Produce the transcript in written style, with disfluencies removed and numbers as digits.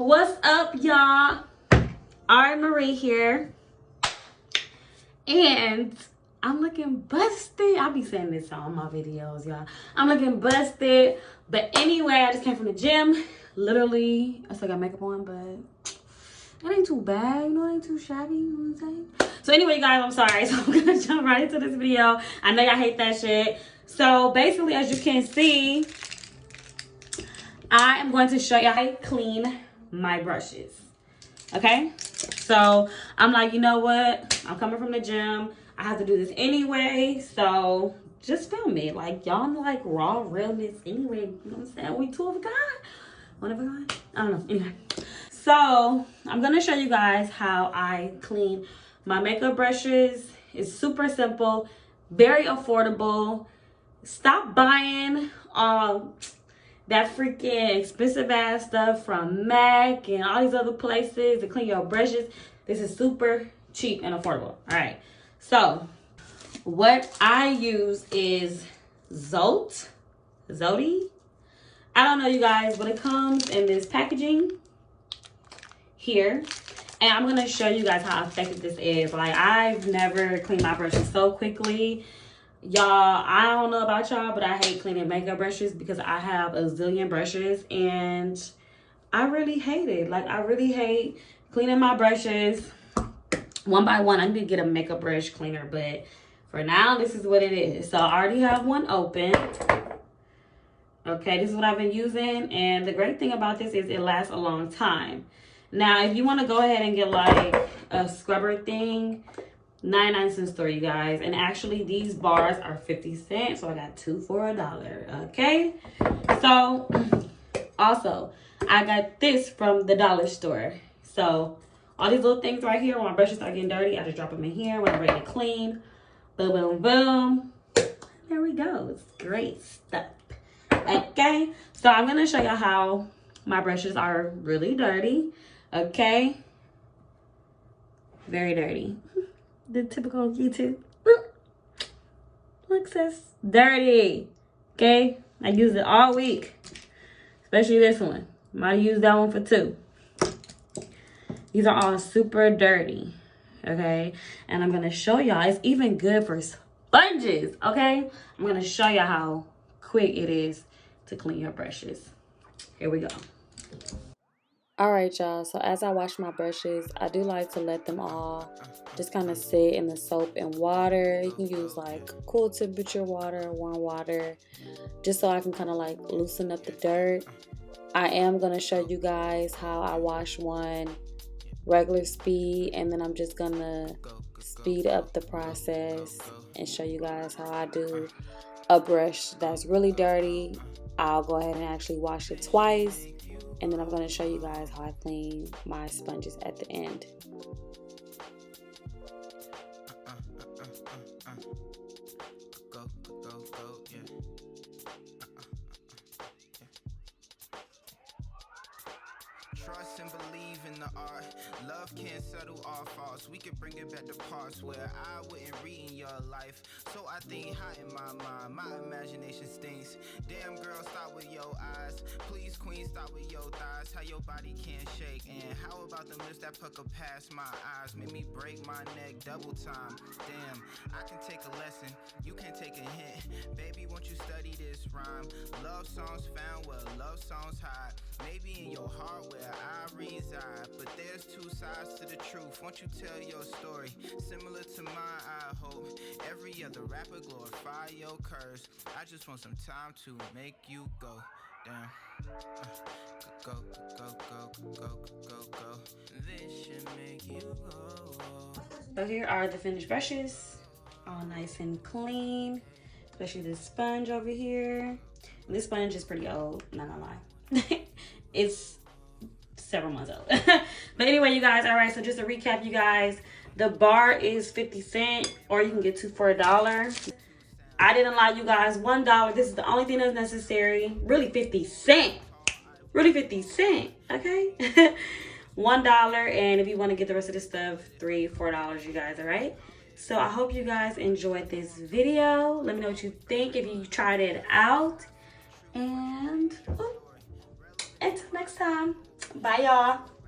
What's up, y'all? Ari Marie here. And I'm looking busted. I'll be saying this on my videos, y'all. I'm looking busted. But anyway, I just came from the gym. Literally, I still got makeup on, but it ain't too bad. You know, it ain't too shabby. You know what I'm saying? So anyway, guys, I'm sorry. So I'm going to jump right into this video. I know y'all hate that shit. So basically, as you can see, I am going to show you how I clean my brushes. Okay? So I'm like, you know what? I'm coming from the gym. I have to do this anyway. So just film it. Like, y'all like raw realness anyway. You know what I'm saying? We two of a kind. One of a kind? I don't know. Anyway. So I'm going to show you guys how I clean my makeup brushes. It's super simple. Very affordable. Stop buying that freaking expensive ass stuff from MAC and all these other places to clean your brushes. This is super cheap and affordable. All right. So what I use is Zodi. I don't know, you guys, but it comes in this packaging here. And I'm going to show you guys how effective this is. Like, I've never cleaned my brushes so quickly. Y'all, I don't know about y'all, but I hate cleaning makeup brushes because I have a zillion brushes and I really hate it. Like, I really hate cleaning my brushes one by one. I need to get a makeup brush cleaner, but for now, this is what it is. So I already have one open. Okay, this is what I've been using, and the great thing about this is it lasts a long time. Now, if you want to go ahead and get like a scrubber thing, 99-cent store, you guys. And actually, these bars are 50 cents, so I got two for $1. Okay, so also I got this from the dollar store. So all these little things right here, when my brushes start getting dirty, I just drop them in here when I'm ready to clean. Boom, boom, boom. There we go. It's great stuff. Okay, so I'm gonna show you how my brushes are really dirty. Okay, very dirty. The typical YouTube. Look, sis, dirty. Okay, I used it all week, especially this one. Might use that one for 2. These are all super dirty. Okay, and I'm gonna show y'all. It's even good for sponges. Okay, I'm gonna show you how quick it is to clean your brushes. Here we go. Alright, y'all, so as I wash my brushes, I do like to let them all just kind of sit in the soap and water. You can use like cool temperature water, warm water, just so I can kind of like loosen up the dirt. I am going to show you guys how I wash one regular speed, and then I'm just going to speed up the process and show you guys how I do a brush that's really dirty. I'll go ahead and actually wash it twice. And then I'm going to show you guys how I clean my sponges at the end. Trust and believe in the art. Love can't settle all faults. We can bring it back to parts where I wouldn't read in your life. So I think high in my mind. My imagination stinks. Damn girl, stop with your eyes. Please queen, stop with your thighs. How your body can't shake. And how about the lips that pucker past my eyes? Make me break my neck double time. Damn, I can take a lesson. You can take a hint. Baby, won't you study this rhyme? Love songs found where love songs hide. Maybe in your heart where I reside, but there's 2 sides to the truth. Won't you tell your story? Similar to mine, I hope. Every other rapper glorify your curse. I just want some time to make you go. Damn. Go, go, go, go, go, go, go. This should make you go. So here are the finished brushes, all nice and clean, especially this sponge over here. And this sponge is pretty old, not gonna lie. It's several months old. But anyway, you guys, all right, so just to recap, you guys, the bar is 50 cents, or you can get 2 for $1. I didn't lie, you guys, $1. This is the only thing that's necessary. Really 50 cents. Really 50 cents, okay? $1, and if you want to get the rest of the stuff, $3, $4, you guys, all right? So I hope you guys enjoyed this video. Let me know what you think if you tried it out. And until next time. Bye, y'all.